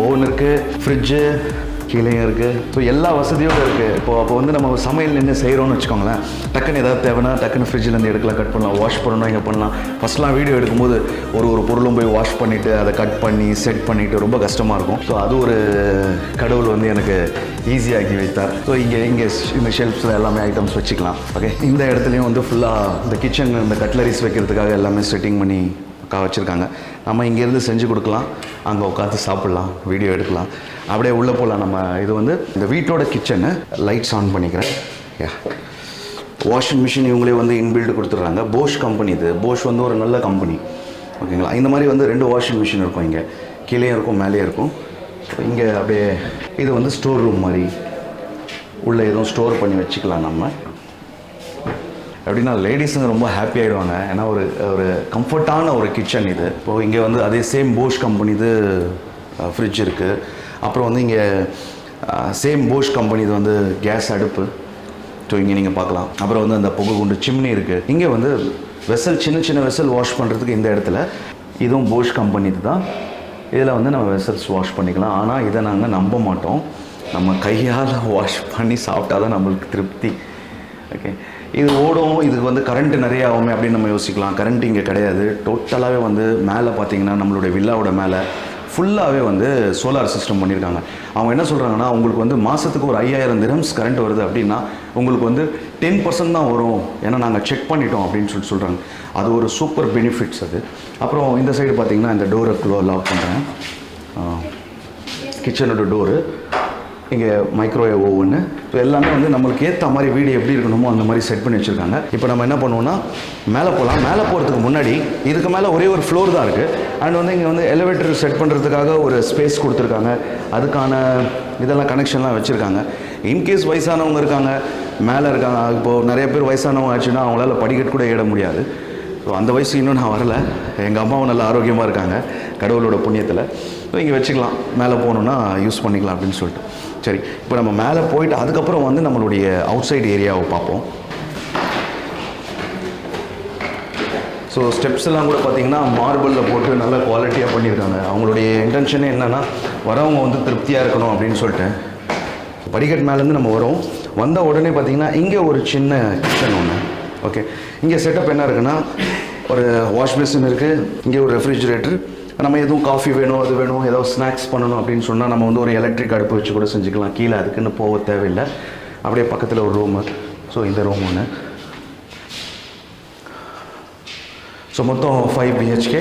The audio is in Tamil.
ஓவன் இருக்குது, ஃப்ரிட்ஜு கீழேயும் இருக்குது. ஸோ எல்லா வசதியோடு இருக்குது. அப்போ வந்து நம்ம சமையல் நின்று செய்கிறோன்னு வச்சுக்கோங்களேன், டக்குன்னு ஏதாவது தேவைன்னா டக்குன்னு ஃப்ரிட்ஜிலேருந்து எடுக்கலாம், கட் பண்ணலாம், வாஷ் பண்ணணும், இங்கே பண்ணலாம். ஃபஸ்ட்லாம் வீடியோ எடுக்கும்போது ஒரு பொருளும் போய் வாஷ் பண்ணிவிட்டு அதை கட் பண்ணி செட் பண்ணிவிட்டு ரொம்ப கஷ்டமாக இருக்கும். ஸோ அது ஒரு கடவுள் வந்து எனக்கு ஈஸியாக்கி வைத்தார். ஸோ இங்கே இந்த ஷெல்ஃப்ஸில் எல்லாமே ஐட்டம்ஸ் வச்சுக்கலாம். ஓகே, இந்த இடத்துலையும் வந்து ஃபுல்லாக இந்த கிச்சன் இந்த கட்லரிஸ் வைக்கிறதுக்காக எல்லாமே செட்டிங் பண்ணி வச்சுருக்காங்க. நம்ம இங்கேருந்து செஞ்சு கொடுக்கலாம், அங்கே உட்காந்து சாப்பிட்லாம், வீடியோ எடுக்கலாம், அப்படியே உள்ளே போகலாம். நம்ம இது வந்து இந்த வீட்டோட கிச்சனு. லைட்ஸ் ஆன் பண்ணிக்கிறேன். வாஷிங் மிஷின் இவங்களே வந்து இன்பில்டு கொடுத்துட்றாங்க. போஷ் கம்பெனி இது. போஷ் வந்து ஒரு நல்ல கம்பெனி, ஓகேங்களா. இந்த மாதிரி வந்து 2 வாஷிங் மிஷின் இருக்கும். இங்கே கீழே இருக்கும், மேலேயே இருக்கும். இங்கே அப்படியே இது வந்து ஸ்டோர் ரூம் மாதிரி, உள்ளே எதுவும் ஸ்டோர் பண்ணி வச்சுக்கலாம் நம்ம. அப்படின்னா லேடிஸுங்க ரொம்ப ஹாப்பி ஆகிடுவாங்க. ஏன்னா ஒரு கம்ஃபர்ட்டான ஒரு கிச்சன் இது. இப்போது இங்கே வந்து அதே சேம் போஷ் கம்பெனி இது ஃப்ரிட்ஜ் இருக்குது. அப்புறம் வந்து இங்கே சேம் போஷ் கம்பெனி இது வந்து கேஸ் அடுப்பு. ஸோ இங்கே நீங்கள் பார்க்கலாம். அப்புறம் வந்து அந்த புகை குண்டு சிம்னி இருக்குது. இங்கே வந்து வெசல், சின்ன வெசல் வாஷ் பண்ணுறதுக்கு இந்த இடத்துல இதுவும் போஷ் கம்பெனி இது தான். இதில் வந்து நம்ம வெசல்ஸ் வாஷ் பண்ணிக்கலாம். ஆனால் இதை நாங்கள் நம்ப மாட்டோம். நம்ம கையால் வாஷ் பண்ணி சாப்பிட்டா தான் நம்மளுக்கு திருப்தி. ஓகே, இது ஓடும், இதுக்கு வந்து கரண்ட்டு நிறைய ஆகுமே அப்படின்னு நம்ம யோசிக்கலாம். கரண்ட் இங்கே கிடையாது. டோட்டலாகவே வந்து மேலே பார்த்தீங்கன்னா நம்மளுடைய வில்லாவோட மேலே ஃபுல்லாகவே வந்து சோலார் சிஸ்டம் பண்ணியிருக்காங்க. அவங்க என்ன சொல்கிறாங்கன்னா, உங்களுக்கு வந்து மாதத்துக்கு ஒரு 5000 dirhams கரண்ட் வருது அப்படின்னா உங்களுக்கு வந்து 10% தான் வரும், ஏன்னா நாங்கள் செக் பண்ணிட்டோம் அப்படின்னு சொல்கிறாங்க. அது ஒரு சூப்பர் பெனிஃபிட்ஸ் அது. அப்புறம் இந்த சைடு பார்த்தீங்கன்னா இந்த டோரை லாக் பண்ணுறேன். கிச்சனோட டோரு, இங்கே மைக்ரோவேவ் ஓவனு. இப்போ எல்லாமே வந்து நம்மளுக்கு ஏற்ற மாதிரி வீடு எப்படி இருக்கணுமோ அந்த மாதிரி செட் பண்ணி வச்சுருக்காங்க. இப்போ நம்ம என்ன பண்ணுவோம்னா மேலே போகலாம். மேலே போகிறதுக்கு முன்னாடி இதுக்கு மேலே ஒரே ஒரு ஃப்ளோர் தான் இருக்குது. அண்ட் வந்து இங்கே வந்து எலிவேட்டர் செட் பண்ணுறதுக்காக ஒரு ஸ்பேஸ் கொடுத்துருக்காங்க. அதுக்கான இதெல்லாம் கனெக்ஷன்லாம் வச்சுருக்காங்க. இன்கேஸ் வயசானவங்க இருக்காங்க, மேலே இருக்காங்க. இப்போது நிறைய பேர் வயசானவங்க ஆச்சுன்னா அவங்களால படிக்கட்டு கூட ஏற முடியாது. ஸோ அந்த வயசு இன்னும் நான் வரலை. எங்கள் அம்மாவும் நல்லா ஆரோக்கியமாக இருக்காங்க கடவுளோட புண்ணியத்தில். ஸோ இங்கே வச்சுக்கலாம், மேலே போகணுன்னா யூஸ் பண்ணிக்கலாம் அப்படின்னு சொல்லிட்டு. சரி, இப்போ நம்ம மேலே போயிட்டு அதுக்கப்புறம் வந்து நம்மளுடைய அவுட் சைடு ஏரியாவை பார்ப்போம். ஸோ ஸ்டெப்ஸ் எல்லாம் கூட பார்த்திங்கன்னா மார்பிளில் போட்டு நல்ல குவாலிட்டியாக பண்ணியிருக்காங்க. அவங்களுடைய இன்டென்ஷனே என்னென்னா வரவங்க வந்து திருப்தியாக இருக்கணும் அப்படின்னு சொல்லிட்டு. படிக்கட்டு மேலேருந்து நம்ம வரோம். வந்த உடனே பார்த்திங்கன்னா இங்கே ஒரு சின்ன கிச்சன் ஒன்று. ஓகே, இங்கே செட்டப் என்ன இருக்குன்னா ஒரு வாஷ் பேசின் இருக்குது, இங்கே ஒரு ரெஃப்ரிஜிரேட்டர். நம்ம எதுவும் காஃபி வேணும், அது வேணும், ஏதாவது ஸ்நாக்ஸ் பண்ணணும் அப்படின்னு சொன்னால் நம்ம வந்து ஒரு எலக்ட்ரிக் அடுப்பு வச்சு கூட செஞ்சுக்கலாம். கீழே அதுக்குன்னு போக தேவையில்லை. அப்படியே பக்கத்தில் ஒரு ரூமு. ஸோ இந்த ரூம் ஒன்று. ஸோ மொத்தம் 5 BHK.